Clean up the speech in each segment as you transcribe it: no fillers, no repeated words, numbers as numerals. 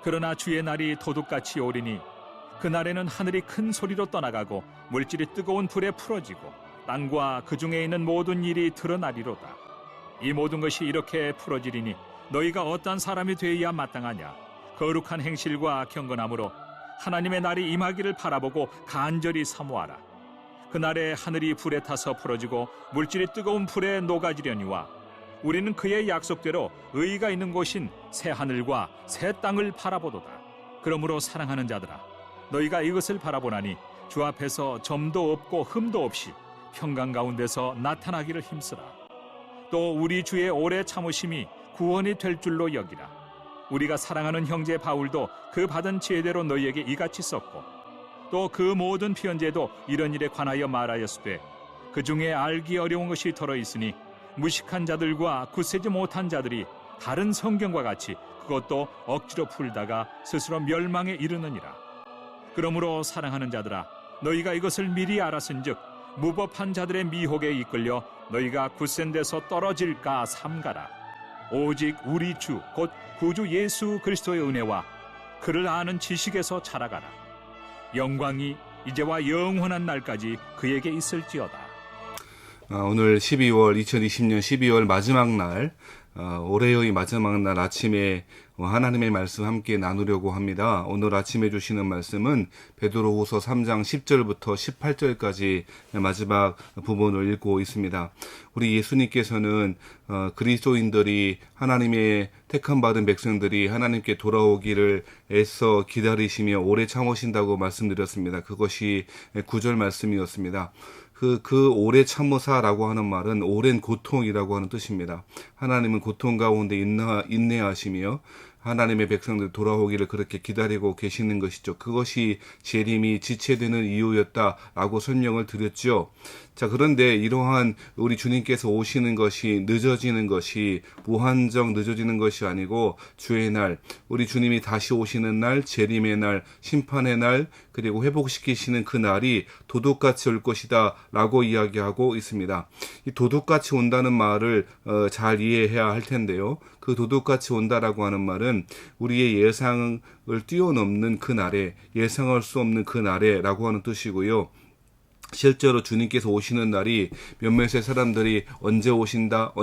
그러나 주의 날이 도둑같이 오리니 그날에는 하늘이 큰 소리로 떠나가고 물질이 뜨거운 불에 풀어지고 땅과 그 중에 있는 모든 일이 드러나리로다. 이 모든 것이 이렇게 풀어지리니 너희가 어떠한 사람이 되어야 마땅하냐? 거룩한 행실과 경건함으로 하나님의 날이 임하기를 바라보고 간절히 사모하라. 그날에 하늘이 불에 타서 풀어지고 물질이 뜨거운 불에 녹아지려니와 우리는 그의 약속대로 의가 있는 곳인 새 하늘과 새 땅을 바라보도다. 그러므로 사랑하는 자들아, 너희가 이것을 바라보나니 주 앞에서 점도 없고 흠도 없이 평강 가운데서 나타나기를 힘쓰라. 또 우리 주의 오래 참으심이 구원이 될 줄로 여기라. 우리가 사랑하는 형제 바울도 그 받은 지혜대로 너희에게 이같이 썼고 또 그 모든 피언제도 이런 일에 관하여 말하였으되 그 중에 알기 어려운 것이 들어있으니 무식한 자들과 굳세지 못한 자들이 다른 성경과 같이 그것도 억지로 풀다가 스스로 멸망에 이르느니라. 그러므로 사랑하는 자들아, 너희가 이것을 미리 알았은즉 무법한 자들의 미혹에 이끌려 너희가 굳센 데서 떨어질까 삼가라. 오직 우리 주 곧 구주 예수 그리스도의 은혜와 그를 아는 지식에서 자라가라. 영광이 이제와 영원한 날까지 그에게 있을지어다. 오늘 2020년 12월 마지막 날, 올해의 마지막 날 아침에 하나님의 말씀 함께 나누려고 합니다. 오늘 아침에 주시는 말씀은 베드로후서 3장 10절부터 18절까지 마지막 부분을 읽고 있습니다. 우리 예수님께서는 그리스도인들이 하나님의 택함 받은 백성들이 하나님께 돌아오기를 애써 기다리시며 오래 참으신다고 말씀드렸습니다. 그것이 9절 말씀이었습니다. 그 오래 참으사라고 하는 말은 오랜 고통이라고 하는 뜻입니다. 하나님은 고통 가운데 인내하시며 하나님의 백성들 돌아오기를 그렇게 기다리고 계시는 것이죠. 그것이 재림이 지체되는 이유였다라고 설명을 드렸죠. 자, 그런데 이러한 우리 주님께서 오시는 것이 늦어지는 것이 무한정 늦어지는 것이 아니고 주의 날, 우리 주님이 다시 오시는 날, 재림의 날, 심판의 날, 그리고 회복시키시는 그 날이 도둑같이 올 것이다 라고 이야기하고 있습니다. 이 도둑같이 온다는 말을 잘 이해해야 할 텐데요. 그 도둑같이 온다라고 하는 말은 우리의 예상을 뛰어넘는 그 날에, 예상할 수 없는 그 날에 라고 하는 뜻이고요. 실제로 주님께서 오시는 날이 몇몇의 사람들이 언제 오신다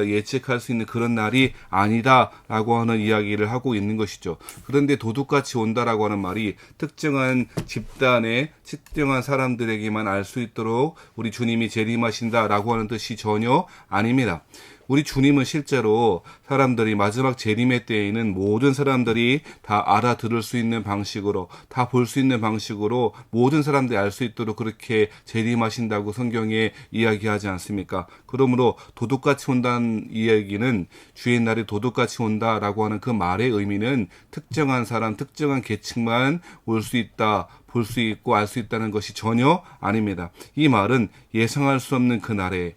예측할 수 있는 그런 날이 아니다라고 하는 이야기를 하고 있는 것이죠. 그런데 도둑같이 온다라고 하는 말이 특정한 집단의 특정한 사람들에게만 알 수 있도록 우리 주님이 재림하신다라고 하는 뜻이 전혀 아닙니다. 우리 주님은 실제로 사람들이 마지막 재림의 때에는 모든 사람들이 다 알아들을 수 있는 방식으로, 다 볼 수 있는 방식으로 모든 사람들이 알 수 있도록 그렇게 재림하신다고 성경에 이야기하지 않습니까? 그러므로 도둑같이 온다는 이야기는 주의 날이 도둑같이 온다라고 하는 그 말의 의미는 특정한 사람, 특정한 계층만 올 수 있다, 볼 수 있고 알 수 있다는 것이 전혀 아닙니다. 이 말은 예상할 수 없는 그 날에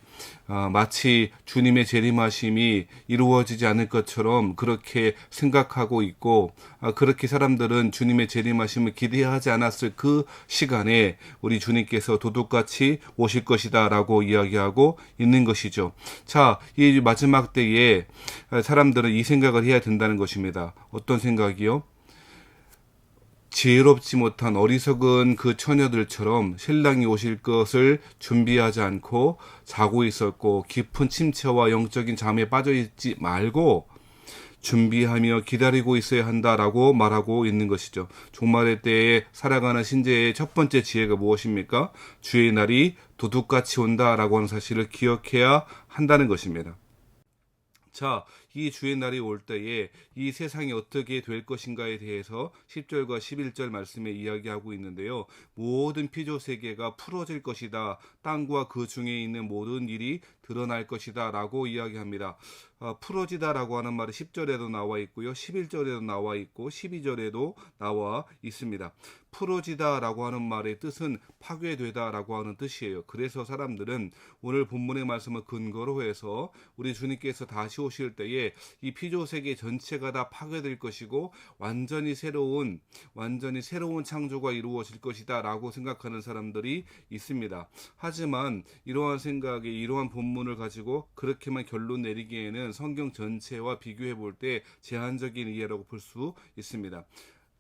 마치 주님의 재림하심이 이루어지지 않을 것처럼 그렇게 생각하고 있고 그렇게 사람들은 주님의 재림하심을 기대하지 않았을 그 시간에 우리 주님께서 도둑같이 오실 것이다 라고 이야기하고 있는 것이죠. 자, 이 마지막 때에 사람들은 이 생각을 해야 된다는 것입니다. 어떤 생각이요? 지혜롭지 못한 어리석은 그 처녀들처럼 신랑이 오실 것을 준비하지 않고 자고 있었고 깊은 침체와 영적인 잠에 빠져 있지 말고 준비하며 기다리고 있어야 한다라고 말하고 있는 것이죠. 종말의 때에 살아가는 신자의 첫 번째 지혜가 무엇입니까? 주의 날이 도둑같이 온다라고 하는 사실을 기억해야 한다는 것입니다. 자, 이 주의 날이 올 때에 이 세상이 어떻게 될 것인가에 대해서 10절과 11절 말씀에 이야기하고 있는데요. 모든 피조 세계가 풀어질 것이다. 땅과 그 중에 있는 모든 일이 드러날 것이다 라고 이야기합니다. 풀어지다라고 하는 말이 10절에도 나와 있고요. 11절에도 나와 있고 12절에도 나와 있습니다. 풀어지다라고 하는 말의 뜻은 파괴되다라고 하는 뜻이에요. 그래서 사람들은 오늘 본문의 말씀을 근거로 해서 우리 주님께서 다시 오실 때에 이 피조세계 전체가 다 파괴될 것이고 완전히 새로운 창조가 이루어질 것이다 라고 생각하는 사람들이 있습니다. 하지만 이러한 생각에 이러한 본문을 가지고 그렇게만 결론 내리기에는 이해는 성경 전체와 비교해 볼 때 제한적인 이해라고 볼 수 있습니다.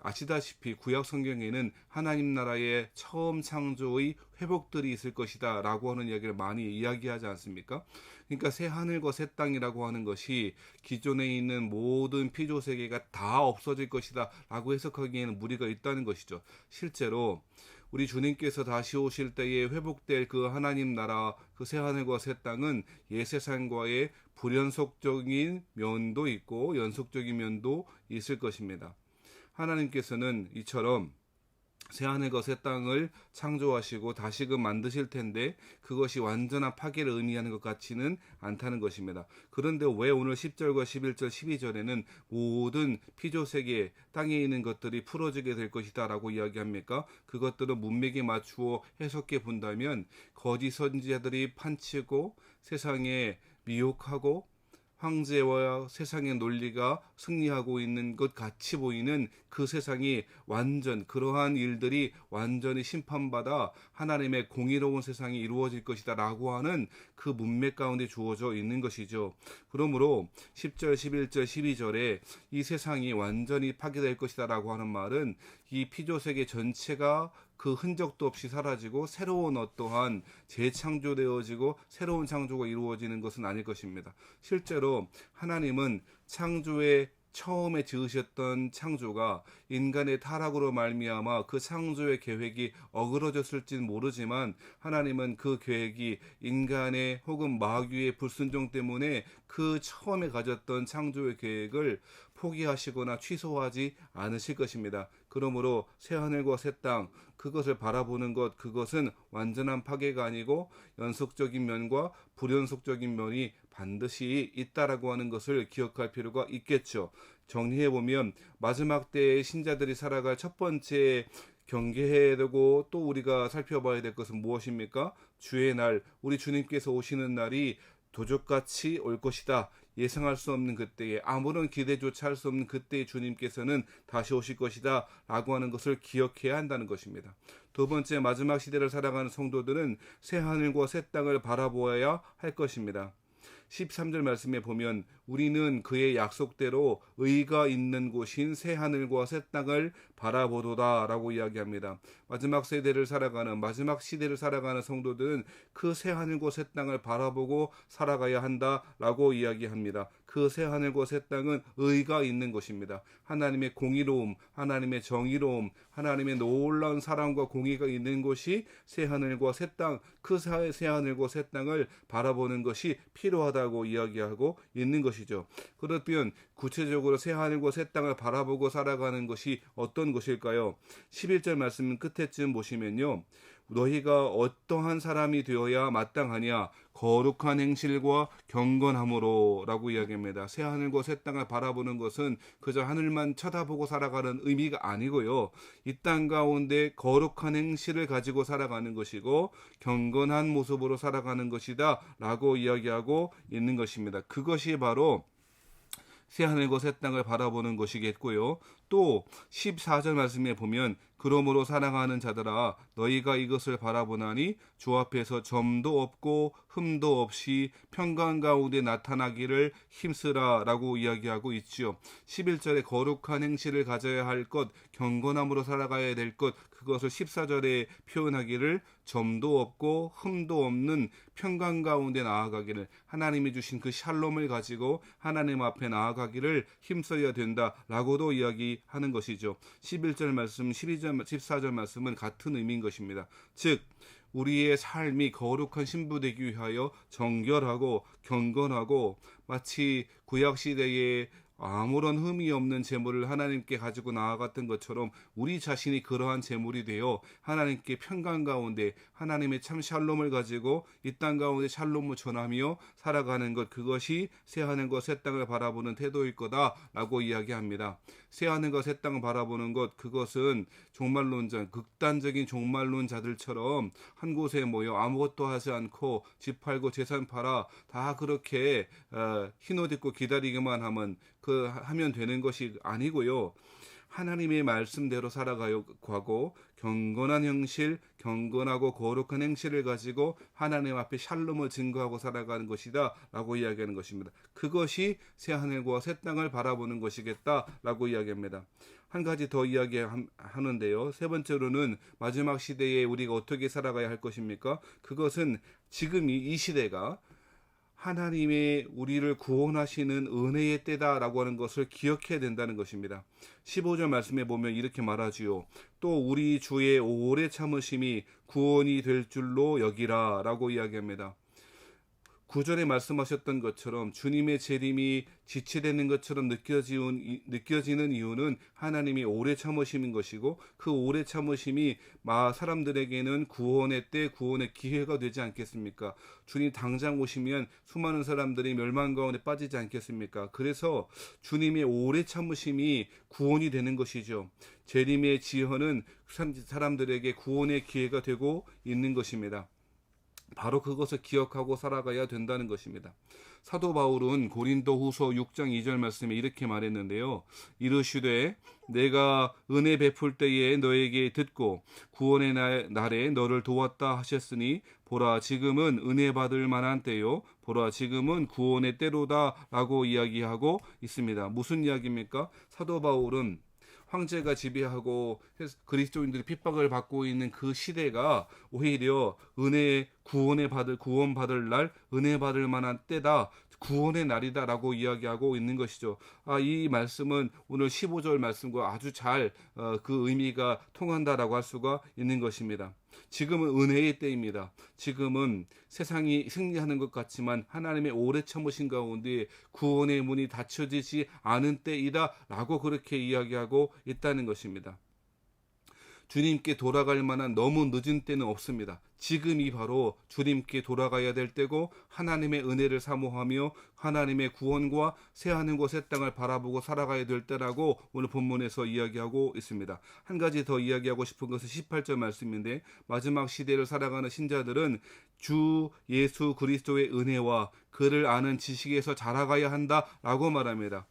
아시다시피 구약 성경에는 하나님 나라의 처음 창조의 회복들이 있을 것이다 라고 하는 이야기를 많이 이야기하지 않습니까? 그러니까 새 하늘과 새 땅이라고 하는 것이 기존에 있는 모든 피조 세계가 다 없어질 것이다 라고 해석하기에는 무리가 있다는 것이죠. 실제로 우리 주님께서 다시 오실 때에 회복될 그 하나님 나라, 그 새 하늘과 새 땅은 옛 세상과의 불연속적인 면도 있고 연속적인 면도 있을 것입니다. 하나님께서는 이처럼 새하늘과 새 땅을 창조하시고 다시금 만드실 텐데 그것이 완전한 파괴를 의미하는 것 같지는 않다는 것입니다. 그런데 왜 오늘 10절과 11절, 12절에는 모든 피조세계 땅에 있는 것들이 풀어지게 될 것이다 라고 이야기합니까? 그것들은 문맥에 맞추어 해석해 본다면 거짓 선지자들이 판치고 세상에 미혹하고 황제와 세상의 논리가 승리하고 있는 것 같이 보이는 그 세상이 완전 그러한 일들이 완전히 심판받아 하나님의 공의로운 세상이 이루어질 것이다 라고 하는 그 문맥 가운데 주어져 있는 것이죠. 그러므로 10절, 11절, 12절에 이 세상이 완전히 파괴될 것이다 라고 하는 말은 이 피조세계 전체가 그 흔적도 없이 사라지고 새로운 어떠한 재창조되어지고 새로운 창조가 이루어지는 것은 아닐 것입니다. 실제로 하나님은 창조의 처음에 지으셨던 창조가 인간의 타락으로 말미암아 그 창조의 계획이 어그러졌을지는 모르지만 하나님은 그 계획이 인간의 혹은 마귀의 불순종 때문에 그 처음에 가졌던 창조의 계획을 포기하시거나 취소하지 않으실 것입니다. 그러므로 새하늘과 새 땅 그것을 바라보는 것 그것은 완전한 파괴가 아니고 연속적인 면과 불연속적인 면이 반드시 있다라고 하는 것을 기억할 필요가 있겠죠. 정리해보면 마지막 때의 신자들이 살아갈 첫 번째 경계해야 되고 또 우리가 살펴봐야 될 것은 무엇입니까? 주의 날, 우리 주님께서 오시는 날이 도적같이 올 것이다. 예상할 수 없는 그때에 아무런 기대조차 할 수 없는 그때에 주님께서는 다시 오실 것이다 라고 하는 것을 기억해야 한다는 것입니다. 두 번째, 마지막 시대를 살아가는 성도들은 새 하늘과 새 땅을 바라보아야 할 것입니다. 13절 말씀에 보면 우리는 그의 약속대로 의가 있는 곳인 새 하늘과 새 땅을 바라보도다 라고 이야기합니다. 마지막 세대를 살아가는 마지막 시대를 살아가는 성도들은 그 새 하늘과 새 땅을 바라보고 살아가야 한다 라고 이야기합니다. 그 새 하늘과 새 땅은 의가 있는 것입니다. 하나님의 공의로움, 하나님의 정의로움, 하나님의 놀라운 사랑과 공의가 있는 곳이 새 하늘과 새 땅, 그 새 하늘과 새 땅을 바라보는 것이 필요하다고 이야기하고 있는 것이죠. 그렇다면 구체적으로 새 하늘과 새 땅을 바라보고 살아가는 것이 어떤 것일까요? 11절 말씀 끝에쯤 보시면요. 너희가 어떠한 사람이 되어야 마땅하냐? 거룩한 행실과 경건함으로 라고 이야기합니다. 새 하늘과 새 땅을 바라보는 것은 그저 하늘만 쳐다보고 살아가는 의미가 아니고요. 이 땅 가운데 거룩한 행실을 가지고 살아가는 것이고 경건한 모습으로 살아가는 것이다 라고 이야기하고 있는 것입니다. 그것이 바로 새 하늘과 새 땅을 바라보는 것이겠고요. 또 14절 말씀에 보면 그러므로 사랑하는 자들아 너희가 이것을 바라보나니 주 앞에서 점도 없고 흠도 없이 평강 가운데 나타나기를 힘쓰라 라고 이야기하고 있지요. 11절에 거룩한 행실을 가져야 할 것, 경건함으로 살아가야 될 것, 그것을 14절에 표현하기를 점도 없고 흠도 없는 평강 가운데 나아가기를 하나님이 주신 그 샬롬을 가지고 하나님 앞에 나아가기를 힘써야 된다라고도 이야기하는 것이죠. 11절 말씀, 12절, 14절 말씀은 같은 의미인 것입니다. 즉 우리의 삶이 거룩한 신부 되기 위하여 정결하고 경건하고 마치 구약시대에 아무런 흠이 없는 제물을 하나님께 가지고 나아갔던 것처럼 우리 자신이 그러한 제물이 되어 하나님께 평강 가운데 하나님의 참 샬롬을 가지고 이 땅 가운데 샬롬을 전하며 살아가는 것 그것이 새하늘과 새 땅을 바라보는 태도일 거다라고 이야기합니다. 새하늘과 새 땅을 바라보는 것 그것은 종말론자 극단적인 종말론자들처럼 한 곳에 모여 아무것도 하지 않고 집 팔고 재산 팔아 다 그렇게 흰옷 입고 기다리기만 하면 되는 것이 아니고요. 하나님의 말씀대로 살아가고 경건한 형실, 경건하고 거룩한 행실을 가지고 하나님 앞에 샬롬을 증거하고 살아가는 것이다 라고 이야기하는 것입니다. 그것이 새 하늘과 새 땅을 바라보는 것이겠다 라고 이야기합니다. 한 가지 더 이야기하는데요. 세 번째로는 마지막 시대에 우리가 어떻게 살아가야 할 것입니까? 그것은 지금 이 시대가 하나님의 우리를 구원하시는 은혜의 때다라고 하는 것을 기억해야 된다는 것입니다. 15절 말씀에 보면 이렇게 말하지요. 또 우리 주의 오래 참으심이 구원이 될 줄로 여기라 라고 이야기합니다. 구절에 말씀하셨던 것처럼 주님의 재림이 지체되는 것처럼 느껴지는 이유는 하나님이 오래 참으심인 것이고, 그 오래 참으심이 사람들에게는 구원의 때, 구원의 기회가 되지 않겠습니까? 주님 당장 오시면 수많은 사람들이 멸망 가운데 빠지지 않겠습니까? 그래서 주님의 오래 참으심이 구원이 되는 것이죠. 재림의 지혜는 사람들에게 구원의 기회가 되고 있는 것입니다. 바로 그것을 기억하고 살아가야 된다는 것입니다. 사도 바울은 고린도후서 6장 2절 말씀에 이렇게 말했는데요. 이르시되 내가 은혜 베풀 때에 너에게 듣고 구원의 날에 너를 도왔다 하셨으니 보라 지금은 은혜 받을 만한 때요 보라 지금은 구원의 때로다 라고 이야기하고 있습니다. 무슨 이야기입니까? 사도 바울은 황제가 지배하고 그리스도인들이 핍박을 받고 있는 그 시대가 오히려 구원 받을 날, 은혜 받을 만한 때다, 구원의 날이다라고 이야기하고 있는 것이죠. 이 말씀은 오늘 15절 말씀과 아주 잘 그 의미가 통한다라고 할 수가 있는 것입니다. 지금은 은혜의 때입니다. 지금은 세상이 승리하는 것 같지만 하나님의 오래 참으신 가운데 구원의 문이 닫혀지지 않은 때이다 라고 그렇게 이야기하고 있다는 것입니다. 주님께 돌아갈 만한 너무 늦은 때는 없습니다. 지금이 바로 주님께 돌아가야 될 때고 하나님의 은혜를 사모하며 하나님의 구원과 새하늘과 새 땅을 바라보고 살아가야 될 때라고 오늘 본문에서 이야기하고 있습니다. 한 가지 더 이야기하고 싶은 것은 18절 말씀인데, 마지막 시대를 살아가는 신자들은 주 예수 그리스도의 은혜와 그를 아는 지식에서 자라가야 한다라고 말합니다.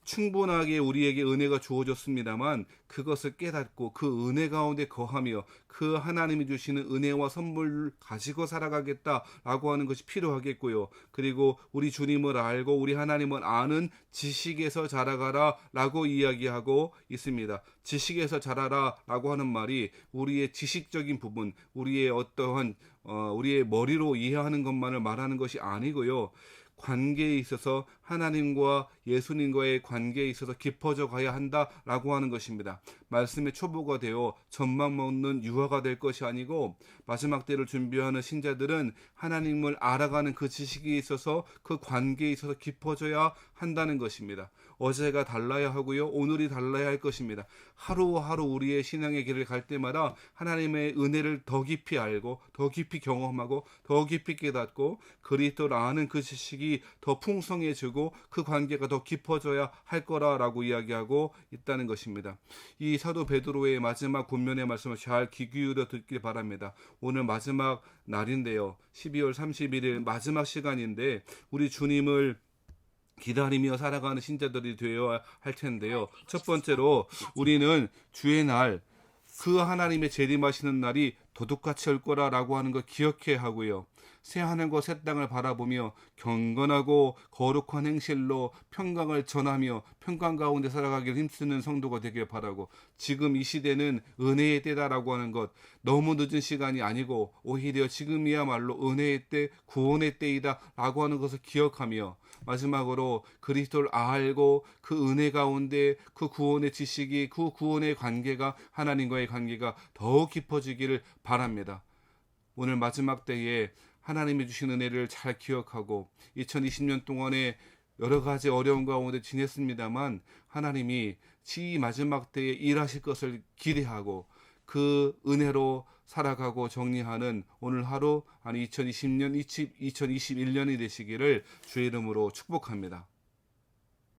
충분하게 우리에게 은혜가 주어졌습니다만 그것을 깨닫고 그 은혜 가운데 거하며 그 하나님이 주시는 은혜와 선물을 가지고 살아가겠다라고 하는 것이 필요하겠고요. 그리고 우리 주님을 알고 우리 하나님을 아는 지식에서 자라가라 라고 이야기하고 있습니다. 지식에서 자라라 라고 하는 말이 우리의 지식적인 부분, 우리의 어떠한 우리의 머리로 이해하는 것만을 말하는 것이 아니고요. 관계에 있어서 하나님과 예수님과의 관계에 있어서 깊어져 가야 한다라고 하는 것입니다. 말씀의 초보가 되어 젖만 먹는 유아가 될 것이 아니고 마지막 때를 준비하는 신자들은 하나님을 알아가는 그 지식에 있어서 그 관계에 있어서 깊어져야 한다는 것입니다. 어제가 달라야 하고요. 오늘이 달라야 할 것입니다. 하루하루 우리의 신앙의 길을 갈 때마다 하나님의 은혜를 더 깊이 알고 더 깊이 경험하고 더 깊이 깨닫고 그리스도를 아는 그 지식이 더 풍성해지고 그 관계가 더 깊어져야 할 거라고 이야기하고 있다는 것입니다. 이 사도 베드로의 마지막 권면의 말씀을 잘 귀 기울여 듣길 바랍니다. 오늘 마지막 날인데요. 12월 31일 마지막 시간인데 우리 주님을 기다리며 살아가는 신자들이 되어야 할 텐데요. 첫 번째로 우리는 주의 날, 그 하나님의 재림하시는 날이 도둑같이 올 거라고 하는 걸 기억해야 하고요. 새 하늘과 새 땅을 바라보며 경건하고 거룩한 행실로 평강을 전하며 평강 가운데 살아가기를 힘쓰는 성도가 되길 바라고, 지금 이 시대는 은혜의 때다라고 하는 것, 너무 늦은 시간이 아니고 오히려 지금이야말로 은혜의 때, 구원의 때이다 라고 하는 것을 기억하며, 마지막으로 그리스도를 알고 그 은혜 가운데 그 구원의 지식이, 그 구원의 관계가, 하나님과의 관계가 더욱 깊어지기를 바랍니다. 오늘 마지막 때에 하나님이 주신 은혜를 잘 기억하고 2020년 동안에 여러 가지 어려운 가운데 지냈습니다만 하나님이 이 마지막 때에 일하실 것을 기대하고 그 은혜로 살아가고 정리하는 오늘 하루, 2020년, 2021년이 되시기를 주의 이름으로 축복합니다.